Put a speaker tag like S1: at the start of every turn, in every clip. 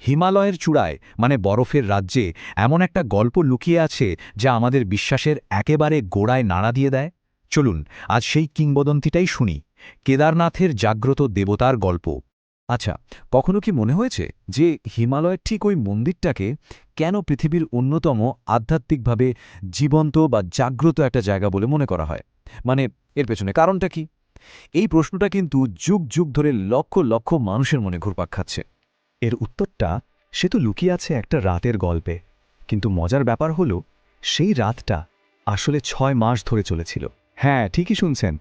S1: হিমালয়ের চূড়ায় মানে বরফের রাজ্যে এমন একটা গল্প লুকিয়ে আছে যা আমাদের বিশ্বাসের একেবারে গোড়ায় নাড়া দিয়ে দেয়। চলুন আজ সেই কিংবদন্তিটাই শুনি, কেদারনাথের জাগ্রত দেবতার গল্প। আচ্ছা, কখনো কি মনে হয়েছে যে হিমালয়ের ঠিক ওই মন্দিরটাকে কেন পৃথিবীর অন্যতম আধ্যাত্মিকভাবে জীবন্ত বা জাগ্রত একটা জায়গা বলে মনে করা হয়? মানে এর পেছনে কারণটা কি? এই প্রশ্নটা কিন্তু যুগ যুগ ধরে লক্ষ লক্ষ মানুষের মনে ঘুরপাক খাচ্ছে।
S2: এর উত্তরটা সে তো লুকিয়ে আছে একটা রাতের গল্পে। কিন্তু মজার ব্যাপার হলো সেই রাতটা আসলে ৬ মাস ধরে চলেছিল। হ্যাঁ, ঠিকই শুনছেন,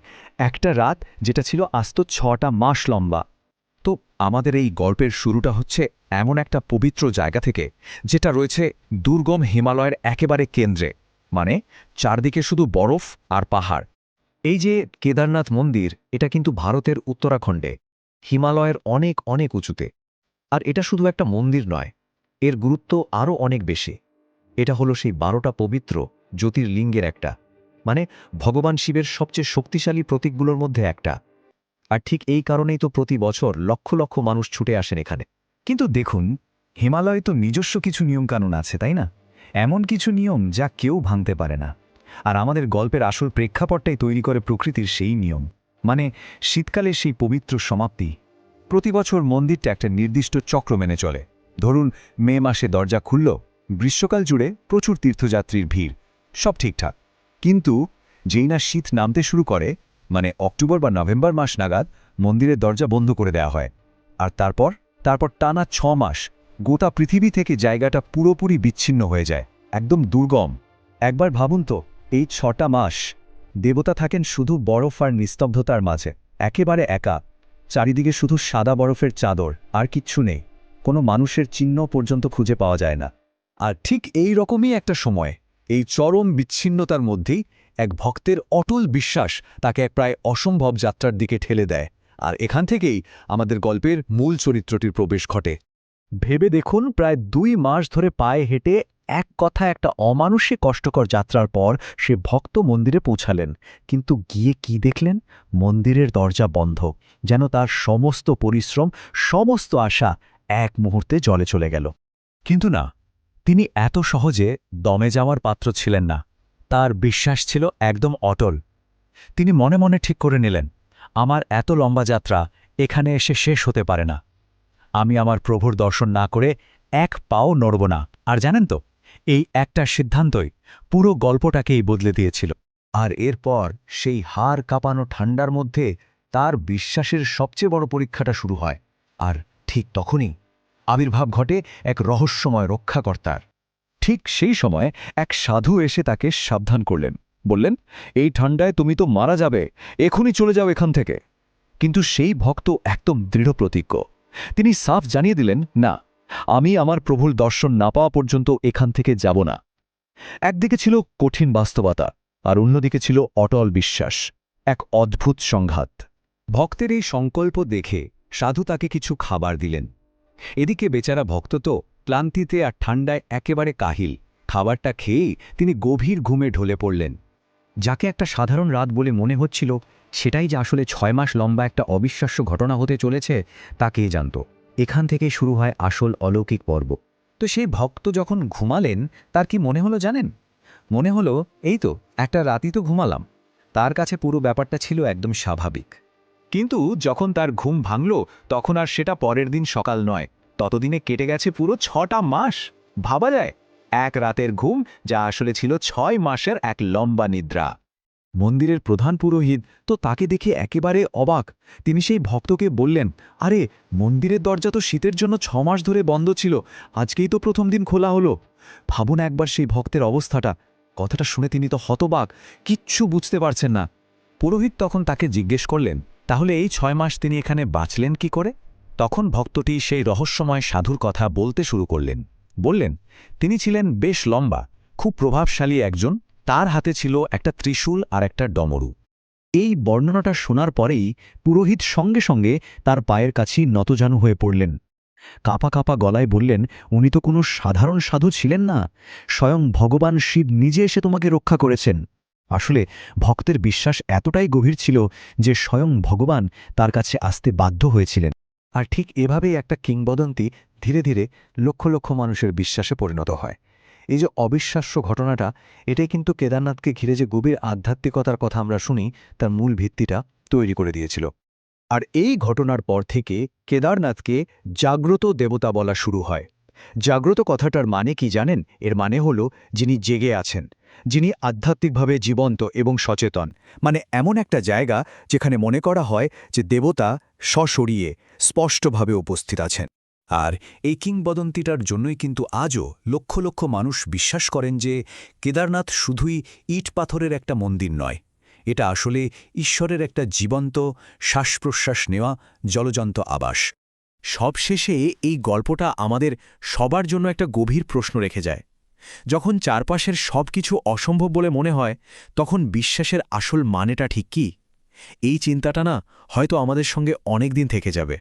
S2: একটা রাত যেটা ছিল আস্ত ৬টা মাস লম্বা।
S1: তো আমাদের এই গল্পের শুরুটা হচ্ছে এমন একটা পবিত্র জায়গা থেকে, যেটা রয়েছে দুর্গম হিমালয়ের একেবারে কেন্দ্রে, মানে চারদিকে শুধু বরফ আর পাহাড়। এই যে কেদারনাথ মন্দির, এটা কিন্তু ভারতের উত্তরাখণ্ডে হিমালয়ের অনেক অনেক উঁচুতে। আর এটা শুধু একটা মন্দির নয়, এর গুরুত্ব আরও অনেক বেশি। এটা হলো সেই ১২টা পবিত্র জ্যোতির্লিঙ্গের একটা, মানে ভগবান শিবের সবচেয়ে শক্তিশালী প্রতীকগুলোর মধ্যে একটা। আর ঠিক এই কারণেই তো প্রতি বছর লক্ষ লক্ষ মানুষ ছুটে আসেন এখানে।
S2: কিন্তু দেখুন, হিমালয়ে তো নিজস্ব কিছু নিয়মকানুন আছে, তাই না? এমন কিছু নিয়ম যা কেউ ভাঙতে পারে না। আর আমাদের গল্পের আসল প্রেক্ষাপটটাই তৈরি করে প্রকৃতির সেই নিয়ম, মানে শীতকালের সেই পবিত্র সমাপ্তি।
S1: প্রতি বছর মন্দিরটা একটা নির্দিষ্ট চক্র মেনে চলে। ধরুন, মে মাসে দরজা খুলল, গ্রীষ্মকাল জুড়ে প্রচুর তীর্থযাত্রীর ভিড়, সব ঠিকঠাক। কিন্তু যেই না শীত নামতে শুরু করে, মানে অক্টোবর বা নভেম্বর মাস নাগাদ, মন্দিরের দরজা বন্ধ করে দেওয়া হয়। আর তারপর টানা ৬ মাস গোটা পৃথিবী থেকে জায়গাটা পুরোপুরি বিচ্ছিন্ন হয়ে যায়, একদম দুর্গম।
S2: একবার ভাবুন তো, এই ৬টা মাস দেবতা থাকেন শুধু বরফ আর নিস্তব্ধতার মাঝে, একেবারে একা। চারিদিকে শুধু সাদা বরফের চাদর, আর কিচ্ছু নেই। কোনো মানুষের চিহ্ন পর্যন্ত খুঁজে পাওয়া যায় না।
S1: আর ঠিক এই রকমই একটা সময়, এই চরম বিচ্ছিন্নতার মধ্যেই এক ভক্তের অটল বিশ্বাস তাকে এক প্রায় অসম্ভব যাত্রার দিকে ঠেলে দেয়। আর এখান থেকেই আমাদের গল্পের মূল চরিত্রটির প্রবেশ ঘটে।
S2: ভেবে দেখুন, প্রায় ২ মাস ধরে পায়ে হেঁটে এক কথা একটা অমানুষিক কষ্টকর যাত্রার পর সে ভক্ত মন্দিরে পৌঁছালেন। কিন্তু গিয়ে কি দেখলেন? মন্দিরের দরজা বন্ধ, যেন তার সমস্ত পরিশ্রম, সমস্ত আশা এক মুহূর্তে জলে চলে গেল।
S1: কিন্তু না, তিনি এত সহজে দমে যাওয়ার পাত্র ছিলেন না। তার বিশ্বাস ছিল একদম অটল। তিনি মনে মনে ঠিক করে নিলেন, আমার এত লম্বা যাত্রা এখানে এসে শেষ হতে পারে না। আমি আমার প্রভুর দর্শন না করে এক পাও নড়ব না। আর জানেন তো, এই একটা সিদ্ধান্তই পুরো গল্পটাকেই বদলে দিয়েছিল। আর এরপর সেই হাড় কাঁপানো ঠান্ডার মধ্যে তার বিশ্বাসের সবচেয়ে বড় পরীক্ষাটা শুরু হয়। আর ঠিক তখনই আবির্ভাব ঘটে এক রহস্যময় রক্ষাকর্তার। ঠিক সেই সময় এক সাধু এসে তাকে সাবধান করলেন, বললেন, এই ঠান্ডায় তুমি তো মারা যাবে, এখনই চলে যাও এখান থেকে। কিন্তু সেই ভক্ত একদম দৃঢ় প্রতিজ্ঞ। তিনি সাফ জানিয়ে দিলেন, না, আমি আমার প্রভুর দর্শন না পাওয়া পর্যন্ত এখান থেকে যাব না। একদিকে ছিল কঠিন বাস্তবতা, আর অন্যদিকে ছিল অটল বিশ্বাস। এক অদ্ভুত সংঘাত। ভক্তের এই সংকল্প দেখে সাধু তাকে কিছু খাবার দিলেন। এদিকে বেচারা ভক্ত তো ক্লান্তিতে আর ঠান্ডায় একেবারে কাহিল। খাবারটা খেয়েই তিনি গভীর ঘুমে ঢলে পড়লেন।
S2: যাকে একটা সাধারণ রাত বলে মনে হচ্ছিল, সেটাই যে আসলে ৬ মাস লম্বা একটা অবিশ্বাস্য ঘটনা হতে চলেছে, তা কে জানত। এখান থেকেই শুরু হয় আসল অলৌকিক পর্ব।
S1: তো সেই ভক্ত যখন ঘুমালেন, তার কি মনে হলো জানেন? মনে হলো, এই তো একটা রাতই তো ঘুমালাম। তার কাছে পুরো ব্যাপারটা ছিল একদম স্বাভাবিক। কিন্তু যখন তার ঘুম ভাঙল, তখন আর সেটা পরের দিন সকাল নয়, ততদিনে কেটে গেছে পুরো ৬টা মাস। ভাবা যায়, এক রাতের ঘুম যা আসলে ছিল ৬ মাসের এক লম্বা নিদ্রা। মন্দিরের প্রধান পুরোহিত তো তাকে দেখে একেবারে অবাক। তিনি সেই ভক্তকে বললেন, আরে, মন্দিরের দরজা তো শীতের জন্য ৬ মাস ধরে বন্ধ ছিল, আজকেই তো প্রথম দিন খোলা হলো। ভাবুন একবার সেই ভক্তের অবস্থাটা। কথাটা শুনে তিনি তো হতবাক, কিচ্ছু বুঝতে পারছেন না। পুরোহিত তখন তাকে জিজ্ঞেস করলেন, তাহলে এই ৬ মাস তিনি এখানে বাঁচলেন কি করে? তখন ভক্তটি সেই রহস্যময় সাধুর কথা বলতে শুরু করলেন। বললেন, তিনি ছিলেন বেশ লম্বা, খুব প্রভাবশালী একজন। তার হাতে ছিল একটা ত্রিশূল আর একটা ডমরু।
S2: এই বর্ণনাটা শোনার পরেই পুরোহিত সঙ্গে সঙ্গে তার পায়ের কাছেই নতজানু হয়ে পড়লেন। কাঁপা কাঁপা গলায় বললেন, উনি তো কোনো সাধারণ সাধু ছিলেন না, স্বয়ং ভগবান শিব নিজে এসে তোমাকে রক্ষা করেছেন। আসলে ভক্তের বিশ্বাস এতটাই গভীর ছিল যে স্বয়ং ভগবান তার কাছে আসতে বাধ্য হয়েছিলেন। আর ঠিক এভাবেই একটা কিংবদন্তি ধীরে ধীরে লক্ষ লক্ষ মানুষের বিশ্বাসে পরিণত হয়। এই যে অবিশ্বাস্য ঘটনাটা, এটাই কিন্তু কেদারনাথকে ঘিরে যে গভীর আধ্যাত্মিকতার কথা আমরা শুনি, তার মূল ভিত্তিটা তৈরি করে দিয়েছিল। আর এই ঘটনার পর থেকে কেদারনাথকে জাগ্রত দেবতা বলা শুরু হয়। জাগ্রত কথাটার মানে কি জানেন? এর মানে হল যিনি জেগে আছেন, যিনি আধ্যাত্মিকভাবে জীবন্ত এবং সচেতন। মানে এমন একটা জায়গা যেখানে মনে করা হয় যে দেবতা সশরীরে স্পষ্টভাবে উপস্থিত আছেন।
S3: আর এই কিংবদন্তিটার জন্যই কিন্তু আজও লক্ষ লক্ষ মানুষ বিশ্বাস করেন যে কেদারনাথ শুধুই ইট পাথরের একটা মন্দির নয়, এটা আসলে ঈশ্বরের একটা জীবন্ত শ্বাসপ্রশ্বাস নেওয়া জলজন্ত আবাস।
S4: সবশেষে এই গল্পটা আমাদের সবার জন্য একটা গভীর প্রশ্ন রেখে যায়। যখন চারপাশের সবকিছু অসম্ভব বলে মনে হয়, তখন বিশ্বাসের আসল মানেটা ঠিক কী? এই চিন্তাটা না হয়তো আমাদের সঙ্গে অনেক দিন থেকে যাবে।